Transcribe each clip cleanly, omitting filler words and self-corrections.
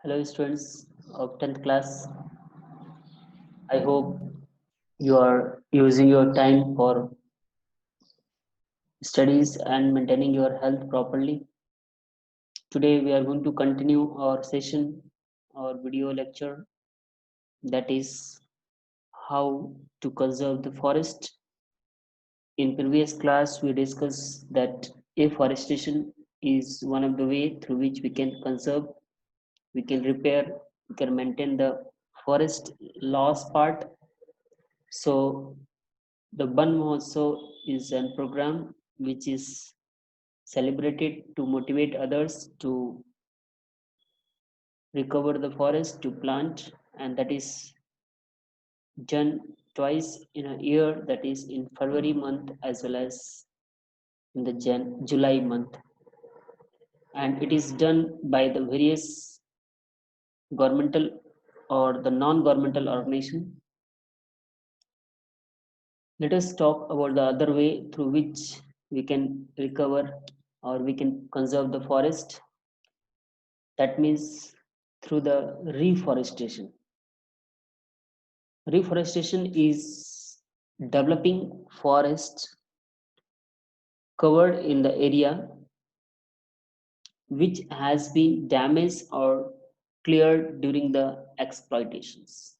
Hello, students of 10th class. I hope you are using your time for studies and maintaining your health properly. Today, we are going to continue our session, our video lecture, that is how to conserve the forest. In previous class, we discussed that afforestation is one of the way through which we can conserve, we can repair, we can maintain the forest loss part. So the Ban Mahotsav is a program which is celebrated to motivate others to recover the forest, to plant, and that is done twice in a year, that is in February month as well as in the July month. And it is done by the various governmental or the non-governmental organization. Let us talk about the other way through which we can recover or we can conserve the forest. That means through the reforestation. Reforestation is developing forest covered in the area which has been damaged or cleared during the exploitations.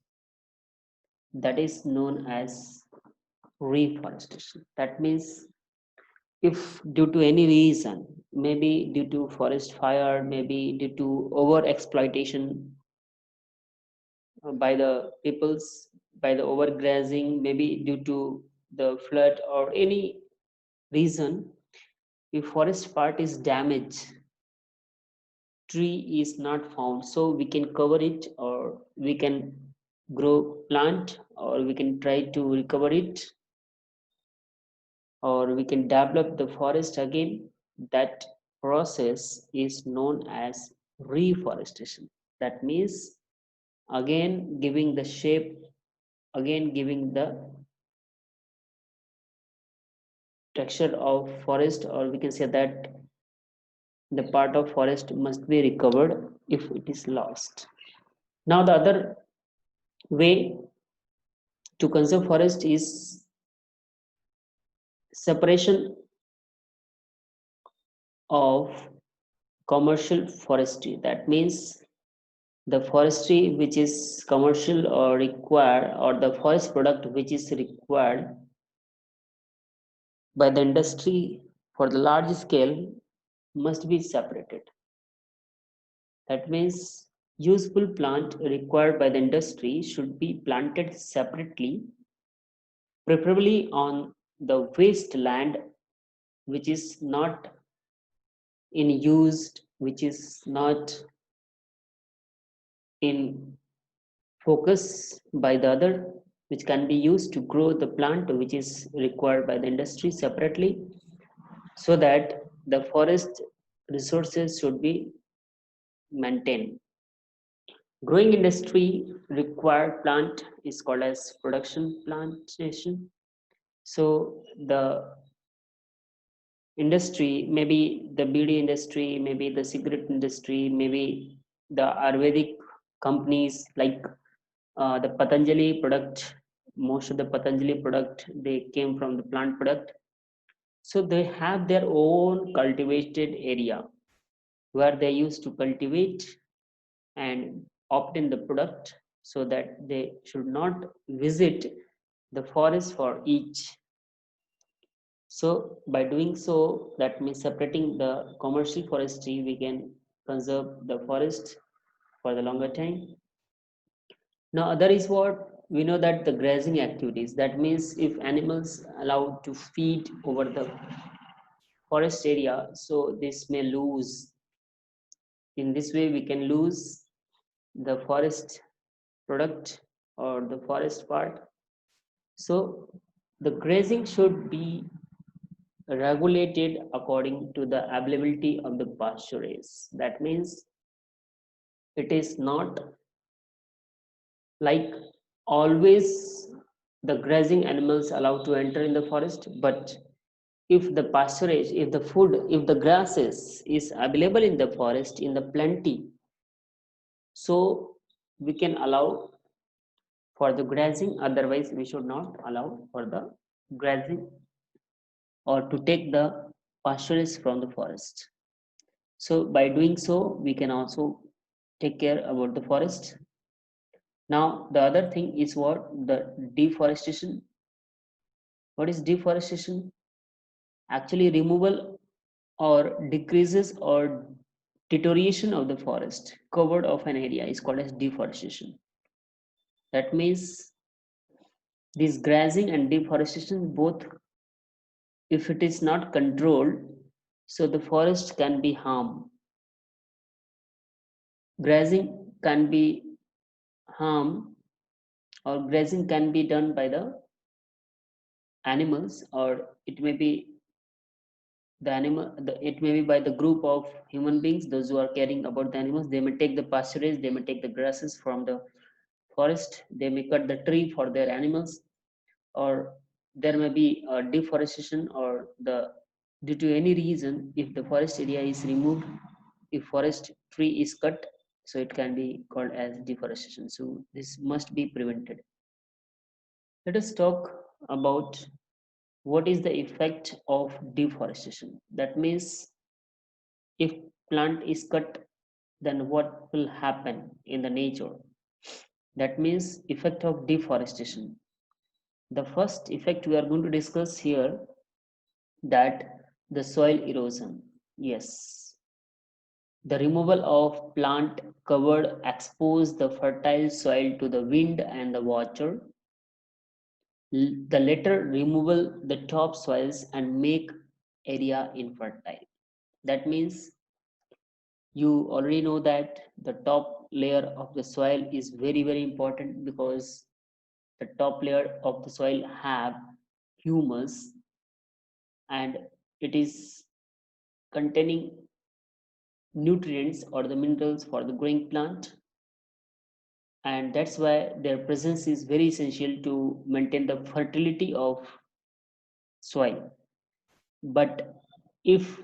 That is known as reforestation. That means if due to any reason, maybe due to forest fire, maybe due to over exploitation by the peoples, by the overgrazing, maybe due to the flood or any reason, if forest part is damaged, tree is not found, so we can cover it or we can grow plant or we can try to recover it or we can develop the forest again. That process is known as reforestation. That means again giving the shape, again giving the texture of forest, or we can say that the part of forest must be recovered if it is lost. Now the other way to conserve forest is separation of commercial forestry. That means the forestry which is commercial or required, or the forest product which is required by the industry for the large scale, must be separated. That means useful plant required by the industry should be planted separately, preferably on the waste land which is not in used, which is not in focus by the other, which can be used to grow the plant which is required by the industry separately, so that the forest resources should be maintained. Growing industry required plant is called as production plantation. So the industry, maybe the BD industry, maybe the cigarette industry, maybe the Ayurvedic companies like the Patanjali product, most of the Patanjali product, they came from the plant product. So they have their own cultivated area where they used to cultivate and obtain the product, so that they should not visit the forest for each. So by doing so, that means separating the commercial forestry, we can conserve the forest for the longer time. Now, other is what we know, that the grazing activities. That means if animals allowed to feed over the forest area, so this may lose. In this way, we can lose the forest product or the forest part. So the grazing should be regulated according to the availability of the pasturages. That means it is not like always the grazing animals allowed to enter in the forest, but if the pasturage, if the food, if the grasses is available in the forest in the plenty, So we can allow for the grazing, otherwise we should not allow for the grazing or to take the pastures from the forest. So by doing so, we can also take care about the forest. Now the other thing is what? The deforestation. What is deforestation? Actually removal or decreases or deterioration of the forest covered of an area is called as deforestation. That means this grazing and deforestation both, if it is not controlled, so the forest can be harmed. Grazing can be harmed, or grazing can be done by the animals, or it may be it may be by the group of human beings, those who are caring about the animals. They may take the pasturage, they may take the grasses from the forest, they may cut the tree for their animals, or there may be a deforestation, or the due to any reason, if the forest area is removed, if forest tree is cut, so it can be called as deforestation. So this must be prevented. Let us talk about what is the effect of deforestation. That means if plant is cut, then what will happen in the nature? That means effect of deforestation. The first effect we are going to discuss here, that the soil erosion. Yes, the removal of plant covered expose the fertile soil to the wind and the water. The latter removal the top soils and make area infertile. That means you already know that the top layer of the soil is very important, because the top layer of the soil have humus, and it is containing nutrients or the minerals for the growing plant, and that's why their presence is very essential to maintain the fertility of soil. But if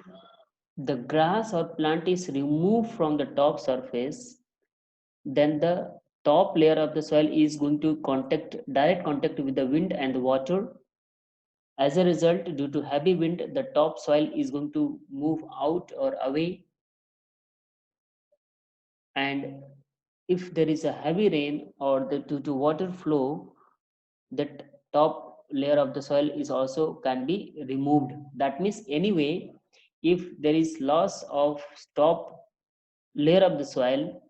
the grass or plant is removed from the top surface, then the top layer of the soil is going to direct contact with the wind and the water. As a result, due to heavy wind, the top soil is going to move out or away, and if there is a heavy rain or due to water flow, that top layer of the soil is also can be removed. That means anyway, if there is loss of top layer of the soil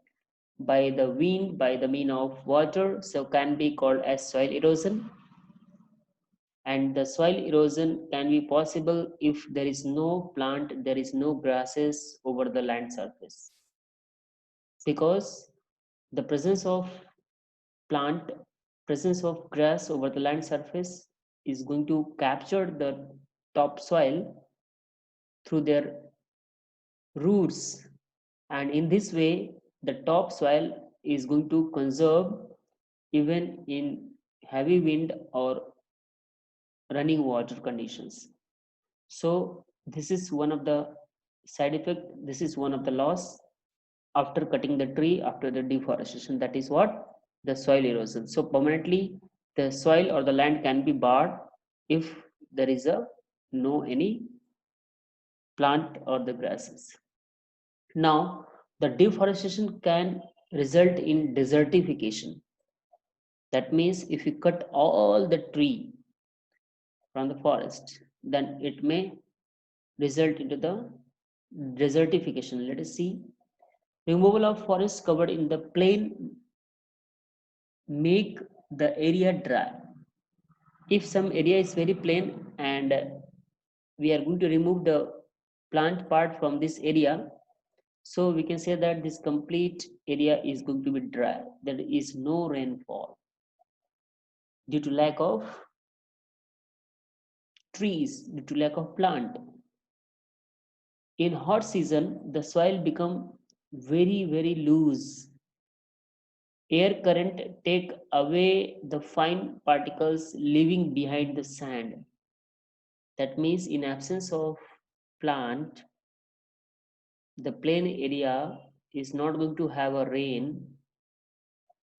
by the wind, by the mean of water, so can be called as soil erosion. And the soil erosion can be possible if there is no plant, there is no grasses over the land surface, because the plant presence of grass over the land surface is going to capture the topsoil through their roots, and in this way the topsoil is going to conserve even in heavy wind or running water conditions. So this is one of the side effect, this is one of the loss after cutting the tree, after the deforestation. That is what? The soil erosion. So permanently the soil or the land can be barred if there is a no any plant or the grasses. Now the deforestation can result in desertification. That means if you cut all the tree from the forest, then it may result into the desertification. Let us see. Removal of forest covered in the plain make the area dry. If some area is very plain and we are going to remove the plant part from this area, so we can say that this complete area is going to be dry. There is no rainfall due to lack of trees, due to lack of plant. In hot season, the soil become very loose. Air current take away the fine particles leaving behind the sand. That means in absence of plant, the plain area is not going to have a rain,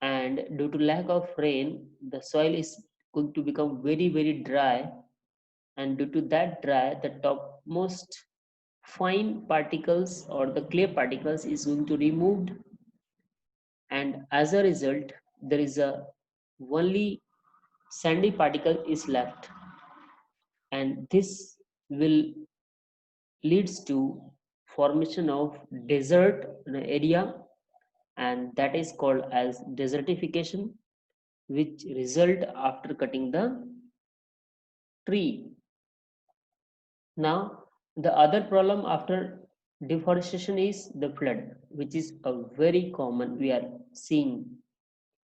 and due to lack of rain the soil is going to become very dry, and due to that dry the topmost fine particles or the clay particles is going to removed, and as a result there is a only sandy particle is left, and this will leads to formation of desert area, and that is called as desertification, which result after cutting the tree. Now the other problem after deforestation is the flood, which is a very common we are seeing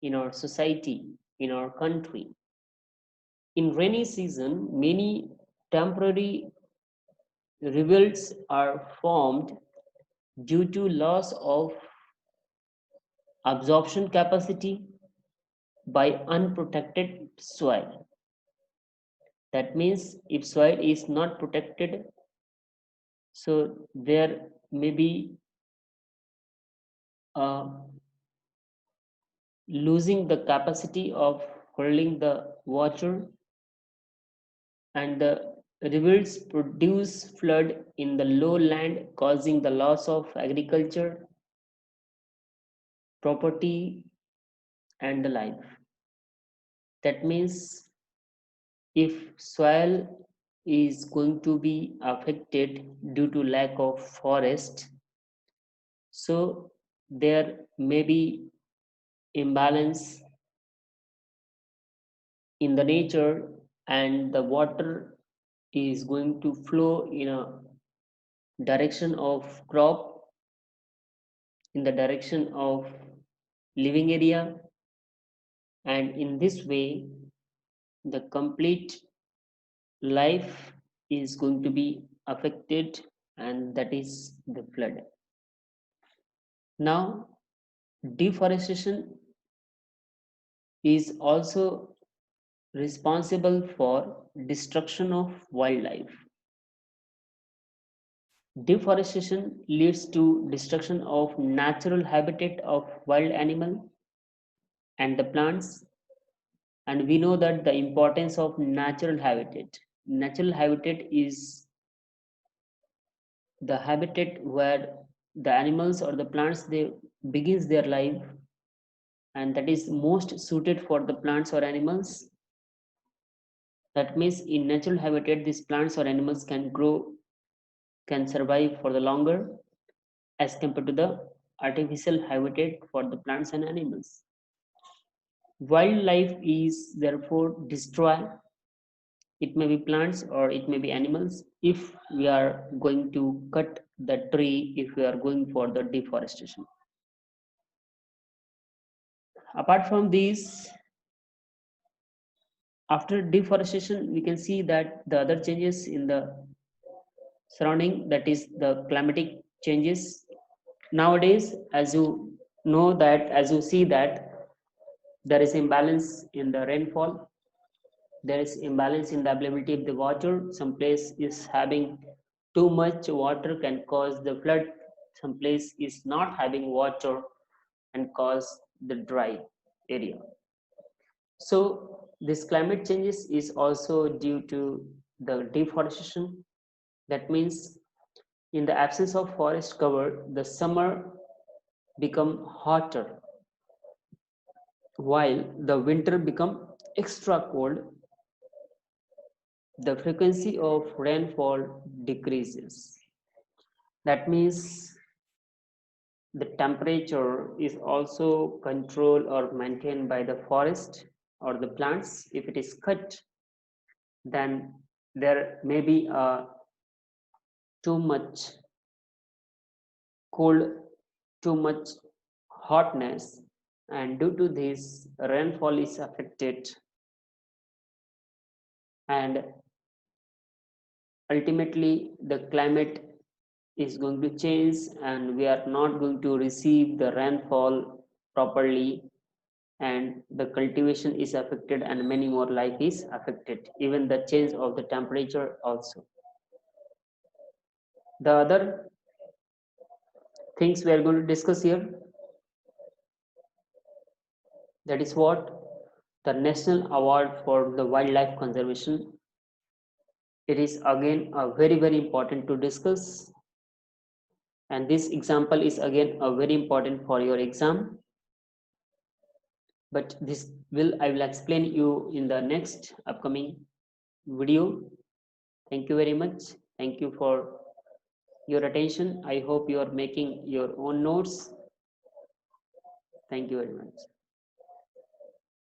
in our society, in our country. In rainy season many temporary rivers are formed due to loss of absorption capacity by unprotected soil. That means if soil is not protected, so there may be uh, losing the capacity of holding the water, and the rivers produce flood in the lowland, causing the loss of agriculture, property, and the life. That means if soil is going to be affected due to lack of forest, so there may be imbalance in the nature, and the water is going to flow in a direction of crop, in the direction of living area, and in this way the complete life is going to be affected, and that is the flood. Now deforestation is also responsible for destruction of wildlife. Deforestation leads to destruction of natural habitat of wild animal and the plants, and we know that the importance of natural habitat. Natural habitat is the habitat where the animals or the plants they begins their life, and that is most suited for the plants or animals. That means in natural habitat these plants or animals can grow, can survive for the longer as compared to the artificial habitat for the plants and animals. Wildlife is therefore destroyed. It may be plants or it may be animals if we are going to cut the tree, if we are going for the deforestation. Apart from these, after deforestation, we can see that the other changes in the surrounding, that is the climatic changes. Nowadays, as you know that, as you see that there is imbalance in the rainfall, there is imbalance in the availability of the water. Some place is having too much water can cause the flood, some place is not having water and cause the dry area. So this climate changes is also due to the deforestation. That means in the absence of forest cover the summer become hotter while the winter become extra cold. The frequency of rainfall decreases. That means the temperature is also controlled or maintained by the forest or the plants. If it is cut, then there may be too much cold, too much hotness, and due to this, rainfall is affected, and ultimately the climate is going to change, and we are not going to receive the rainfall properly, and the cultivation is affected and many more life is affected, even the change of the temperature also. The other things we are going to discuss here. That is what the National Award for the Wildlife Conservation. It is again a very important to discuss, and this example is again a very important for your exam. But this will I will explain you in the next upcoming video. Thank you very much. Thank you for your attention. I hope you are making your own notes. Thank you very much.